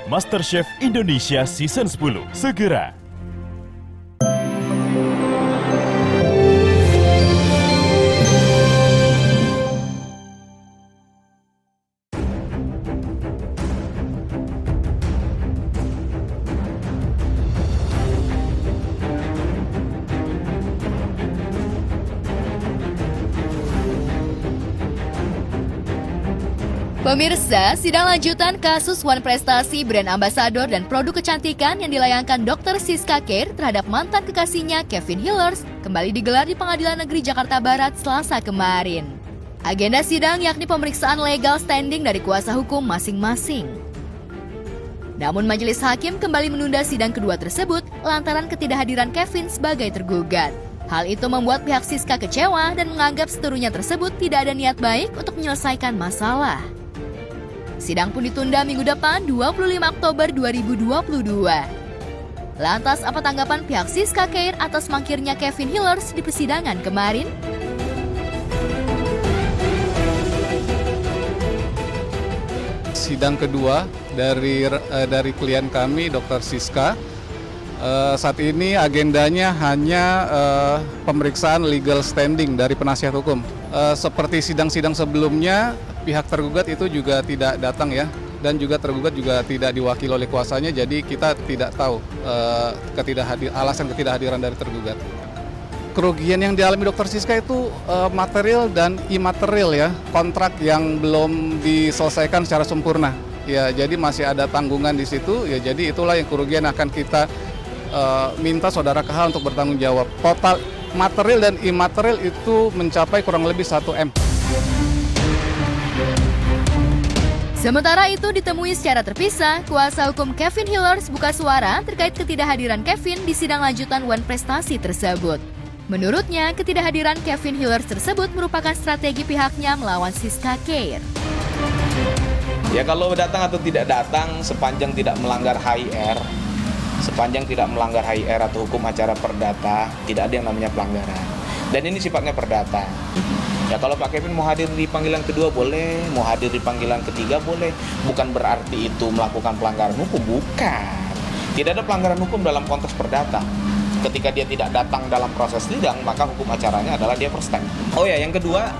MasterChef Indonesia Season 10 segera. Pemirsa, sidang lanjutan kasus One Prestasi brand ambasador dan produk kecantikan yang dilayangkan Dr. Siska Care terhadap mantan kekasihnya Kevin Hillers kembali digelar di Pengadilan Negeri Jakarta Barat Selasa kemarin. Agenda sidang yakni pemeriksaan legal standing dari kuasa hukum masing-masing. Namun majelis hakim kembali menunda sidang kedua tersebut lantaran ketidakhadiran Kevin sebagai tergugat. Hal itu membuat pihak Siska kecewa dan menganggap seterunya tersebut tidak ada niat baik untuk menyelesaikan masalah. Sidang pun ditunda minggu depan 25 Oktober 2022. Lantas apa tanggapan pihak Siska Care atas mangkirnya Kevin Hillers di persidangan kemarin? Sidang kedua dari klien kami, Dr. Siska. Saat ini agendanya hanya pemeriksaan legal standing dari penasihat hukum. Seperti sidang-sidang sebelumnya, pihak tergugat itu juga tidak datang ya, dan juga tergugat juga tidak diwakili oleh kuasanya, jadi kita tidak tahu alasan ketidakhadiran dari tergugat. Kerugian yang dialami Dr. Siska itu material dan imaterial ya, kontrak yang belum diselesaikan secara sempurna. Ya, jadi masih ada tanggungan di situ, ya jadi itulah yang kerugian akan kita minta saudara KH untuk bertanggung jawab. Total material dan imaterial itu mencapai kurang lebih 1 M. Sementara itu ditemui secara terpisah, kuasa hukum Kevin Hillers buka suara terkait ketidakhadiran Kevin di sidang lanjutan One Prestasi tersebut. Menurutnya, ketidakhadiran Kevin Hillers tersebut merupakan strategi pihaknya melawan Siska Care. Ya kalau datang atau tidak datang sepanjang tidak melanggar HIR, sepanjang tidak melanggar HIR atau hukum acara perdata, tidak ada yang namanya pelanggaran. Dan ini sifatnya perdata. Ya kalau Pak Kevin mau hadir di panggilan kedua boleh, mau hadir di panggilan ketiga boleh. Bukan berarti itu melakukan pelanggaran hukum, bukan. Tidak ada pelanggaran hukum dalam konteks perdata. Ketika dia tidak datang dalam proses sidang, maka hukum acaranya adalah dia first time. Oh ya, yang kedua,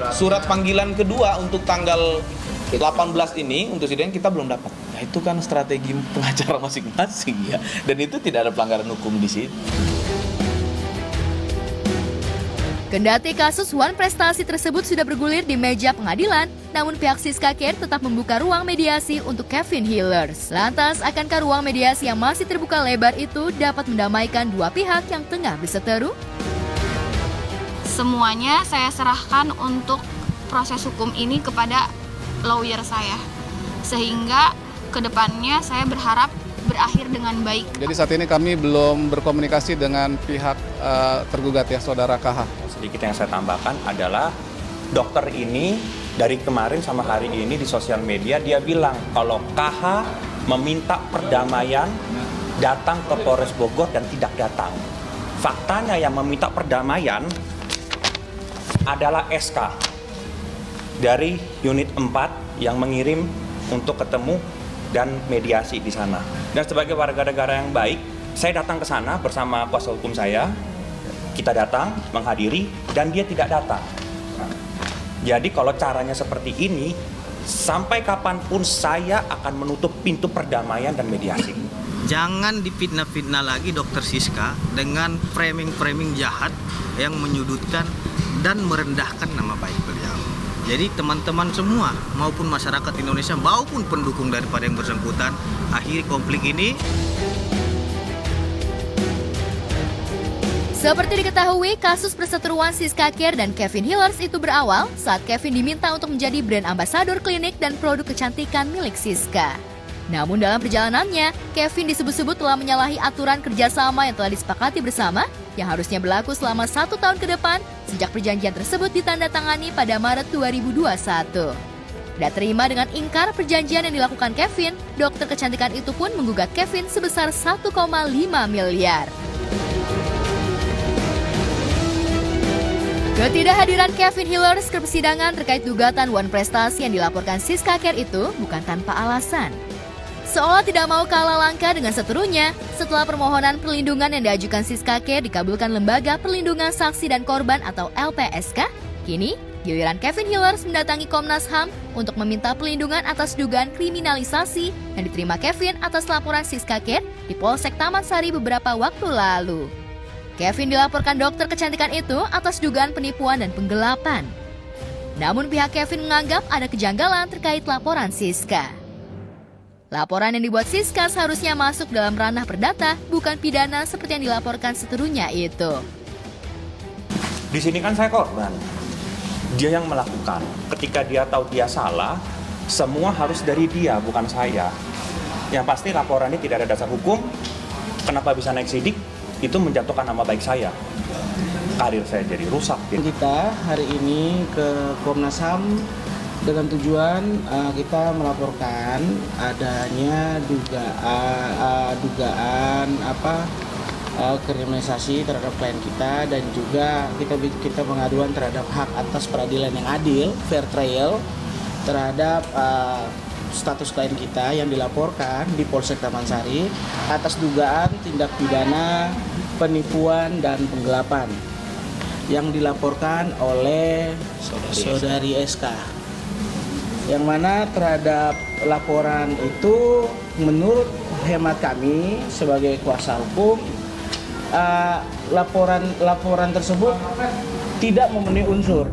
surat panggilan kedua untuk tanggal 18 ini untuk sidang kita belum dapat. Nah, itu kan strategi pengacara masing-masing ya. Dan itu tidak ada pelanggaran hukum di situ. Kendati kasus One Prestasi tersebut sudah bergulir di meja pengadilan, namun pihak Siska Care tetap membuka ruang mediasi untuk Kevin Hillers. Lantas, akankah ruang mediasi yang masih terbuka lebar itu dapat mendamaikan dua pihak yang tengah berseteru? Semuanya saya serahkan untuk proses hukum ini kepada lawyer saya. Sehingga kedepannya saya berharap berakhir dengan baik. Jadi saat ini kami belum berkomunikasi dengan pihak tergugat ya, saudara KH. Sedikit yang saya tambahkan adalah dokter ini dari kemarin sama hari ini di sosial media dia bilang kalau KH meminta perdamaian datang ke Polres Bogor dan tidak datang. Faktanya yang meminta perdamaian adalah SK dari unit 4 yang mengirim untuk ketemu dan mediasi di sana. Dan sebagai warga negara yang baik, saya datang ke sana bersama kuasa hukum saya. Kita datang, menghadiri, dan dia tidak datang. Jadi kalau caranya seperti ini, sampai kapanpun saya akan menutup pintu perdamaian dan mediasi. Jangan difitnah-fitnah lagi Dr. Siska dengan framing-framing jahat yang menyudutkan dan merendahkan nama baik beliau. Jadi teman-teman semua maupun masyarakat Indonesia maupun pendukung daripada yang bersangkutan akhiri konflik ini. Seperti diketahui, kasus perseteruan Siska Care dan Kevin Hillers itu berawal saat Kevin diminta untuk menjadi brand ambasador klinik dan produk kecantikan milik Siska. Namun dalam perjalanannya, Kevin disebut-sebut telah menyalahi aturan kerjasama yang telah disepakati bersama yang harusnya berlaku selama 1 tahun ke depan sejak perjanjian tersebut ditandatangani pada Maret 2021. Tidak terima dengan ingkar perjanjian yang dilakukan Kevin, dokter kecantikan itu pun menggugat Kevin sebesar 1,5 miliar. Ketidakhadiran Kevin Hillers ke persidangan terkait gugatan One Prestasi yang dilaporkan Siska Care itu bukan tanpa alasan. Seolah tidak mau kalah langkah dengan seterunya, setelah permohonan perlindungan yang diajukan Siska Care dikabulkan Lembaga Perlindungan Saksi dan Korban atau LPSK, kini giliran Kevin Hillers mendatangi Komnas HAM untuk meminta perlindungan atas dugaan kriminalisasi yang diterima Kevin atas laporan Siska Care di Polsek Taman Sari beberapa waktu lalu. Kevin dilaporkan dokter kecantikan itu atas dugaan penipuan dan penggelapan. Namun pihak Kevin menganggap ada kejanggalan terkait laporan Siska. Laporan yang dibuat Siska seharusnya masuk dalam ranah perdata, bukan pidana seperti yang dilaporkan seterunya itu. Di sini kan saya korban. Dia yang melakukan. Ketika dia tahu dia salah, semua harus dari dia, bukan saya. Yang pasti laporannya tidak ada dasar hukum. Kenapa bisa naik sidik? Itu menjatuhkan nama baik saya. Karir saya jadi rusak. Kita hari ini ke Komnas HAM dengan tujuan kita melaporkan adanya dugaan kriminalisasi terhadap klien kita, dan juga kita pengaduan terhadap hak atas peradilan yang adil, fair trial terhadap status klien kita yang dilaporkan di Polsek Taman Sari atas dugaan tindak pidana penipuan dan penggelapan yang dilaporkan oleh saudari SK. Yang mana terhadap laporan itu menurut hemat kami sebagai kuasa hukum, laporan tersebut tidak memenuhi unsur.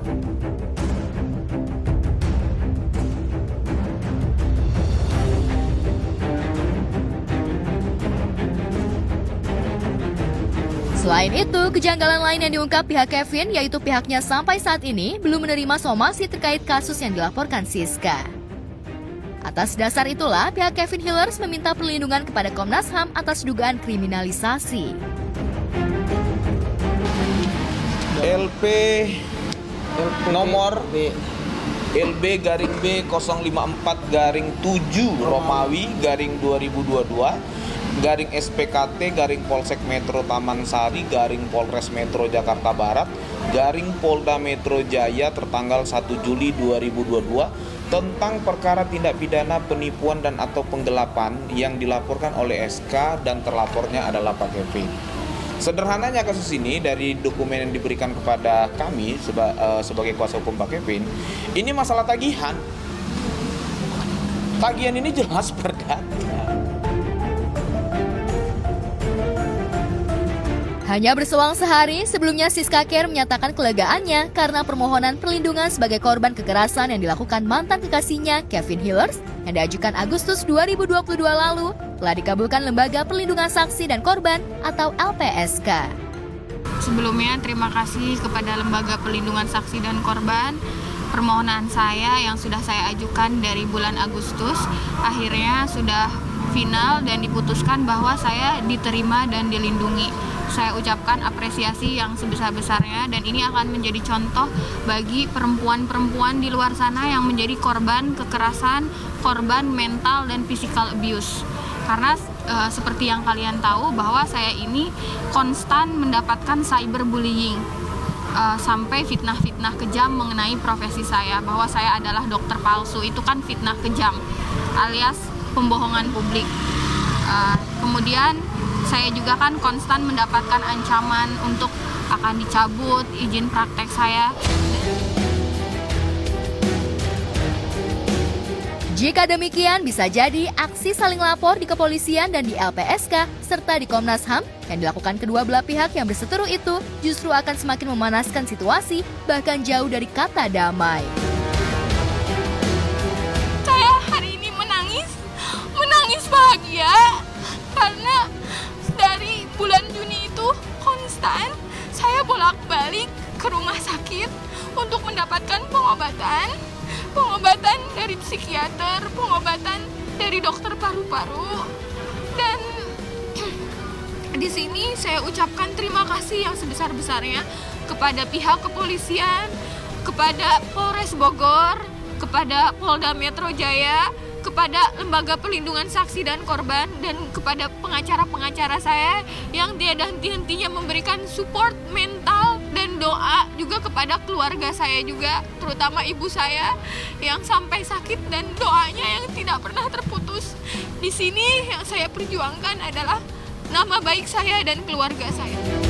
Selain itu, kejanggalan lain yang diungkap pihak Kevin, yaitu pihaknya sampai saat ini belum menerima somasi terkait kasus yang dilaporkan Siska. Atas dasar itulah, pihak Kevin Hillers meminta perlindungan kepada Komnas HAM atas dugaan kriminalisasi. LP nomor LB-B 054-7 Romawi /2022 /SPKT Polsek Metro Taman Sari Polres Metro Jakarta Barat Polda Metro Jaya tertanggal 1 Juli 2022 tentang perkara tindak pidana penipuan dan atau penggelapan yang dilaporkan oleh SK dan terlapornya adalah Pak Kevin. Sederhananya kasus ini dari dokumen yang diberikan kepada kami sebagai kuasa hukum Pak Kevin, ini masalah tagihan. Tagihan ini jelas perdata. Hanya berselang sehari, sebelumnya Siska Care menyatakan kelegaannya karena permohonan perlindungan sebagai korban kekerasan yang dilakukan mantan kekasihnya Kevin Hillers yang diajukan Agustus 2022 lalu telah dikabulkan Lembaga Perlindungan Saksi dan Korban atau LPSK. Sebelumnya terima kasih kepada Lembaga Perlindungan Saksi dan Korban. Permohonan saya yang sudah saya ajukan dari bulan Agustus akhirnya sudah final dan diputuskan bahwa saya diterima dan dilindungi. Saya ucapkan apresiasi yang sebesar-besarnya, dan ini akan menjadi contoh bagi perempuan-perempuan di luar sana yang menjadi korban kekerasan, korban mental dan physical abuse. Karena seperti yang kalian tahu bahwa saya ini konstan mendapatkan cyberbullying, sampai fitnah-fitnah kejam mengenai profesi saya, bahwa saya adalah dokter palsu. Itu kan fitnah kejam alias pembohongan publik. Kemudian saya juga kan konstan mendapatkan ancaman untuk akan dicabut izin praktek saya. Jika demikian, bisa jadi aksi saling lapor di kepolisian dan di LPSK serta di Komnas HAM yang dilakukan kedua belah pihak yang berseteru itu justru akan semakin memanaskan situasi, bahkan jauh dari kata damai. Saya hari ini menangis bahagia karena dari bulan Juni itu konstan saya bolak-balik ke rumah sakit untuk mendapatkan pengobatan dari psikiater, pengobatan dari dokter paru-paru. Dan di sini saya ucapkan terima kasih yang sebesar-besarnya kepada pihak kepolisian, kepada Polres Bogor, kepada Polda Metro Jaya, kepada Lembaga Perlindungan Saksi dan Korban, dan kepada pengacara-pengacara saya yang tiada henti-hentinya memberikan support mental dan doa, juga kepada keluarga saya juga, terutama ibu saya yang sampai sakit dan doanya yang tidak pernah terputus. Di sini yang saya perjuangkan adalah nama baik saya dan keluarga saya.